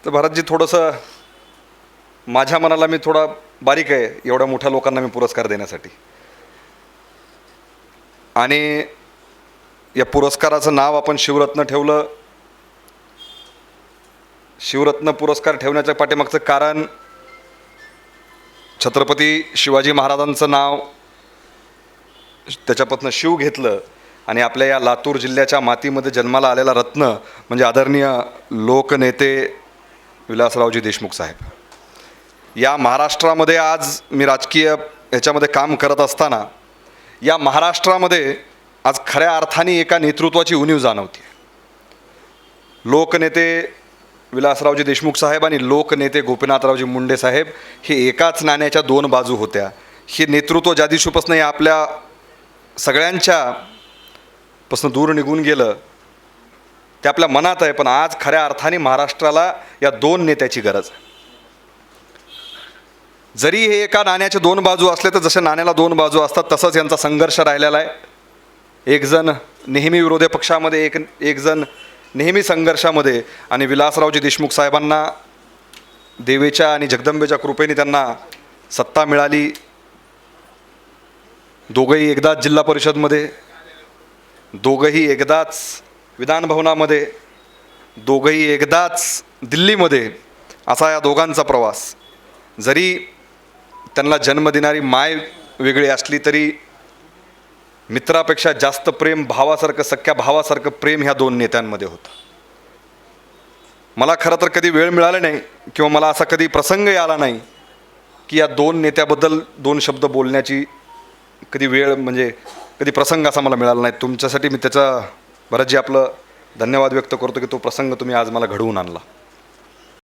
तर भरतजी थोडंसं माझ्या मनाला मी थोडा बारीक आहे एवढ्या मोठ्या लोकांना मी पुरस्कार देण्यासाठी. आणि या पुरस्काराचं नाव आपण शिवरत्न ठेवलं. शिवरत्न पुरस्कार ठेवण्याच्या पाठीमागचं कारण छत्रपती शिवाजी महाराजांचं नाव त्याच्यापासून शिव घेतलं आणि आपल्या या लातूर जिल्ह्याच्या मातीमध्ये जन्माला आलेला रत्न म्हणजे आदरणीय लोकनेते विलासरावजी देशमुख साहेब. या महाराष्ट्रामध्ये आज मी राजकीय ह्याच्यामध्ये काम करत असताना या महाराष्ट्रामध्ये आज खऱ्या अर्थाने एका नेतृत्वाची उणीव जाणवते. लोकनेते विलासरावजी देशमुख साहेब आणि लोकनेते गोपीनाथरावजी मुंडे साहेब हे एकाच नाण्याच्या दोन बाजू होत्या. हे नेतृत्व ज्या दिवशीपासून या आपल्या सगळ्यांच्या पासून दूर निघून गेलं ते आपल्या मनात आहे. पण आज खऱ्या अर्थाने महाराष्ट्राला या दोन नेत्याची गरज आहे. जरी हे एका नाण्याचे दोन बाजू असले तर जसे नाण्याला दोन बाजू असतात तसंच यांचा संघर्ष राहिलेला आहे. एक जण नेहमी विरोधी पक्षामध्ये, एक जण नेहमी संघर्षामध्ये. आणि विलासरावजी देशमुख साहेबांना देवीच्या आणि जगदंबेच्या कृपेने त्यांना सत्ता मिळाली. दोघंही एकदाच जिल्हा परिषदमध्ये, दोघंही एकदाच विधानभवनामध्ये, दोघंही एकदाच दिल्लीमध्ये असा या दोघांचा प्रवास. जरी त्यांना जन्म देणारी माय वेगळी असली तरी मित्रापेक्षा जास्त प्रेम भावासारखं, सख्या भावासारखं प्रेम ह्या दोन नेत्यांमध्ये होतं. मला खरं तर कधी वेळ मिळाला नाही किंवा मला असा कधी प्रसंगही आला नाही की या दोन नेत्याबद्दल दोन शब्द बोलण्याची कधी वेळ म्हणजे कधी प्रसंग असा मला मिळाला नाही. तुमच्यासाठी मी त्याचा भरतजी आपलं धन्यवाद व्यक्त करतो की तो प्रसंग तुम्ही आज मला घडवून आणला.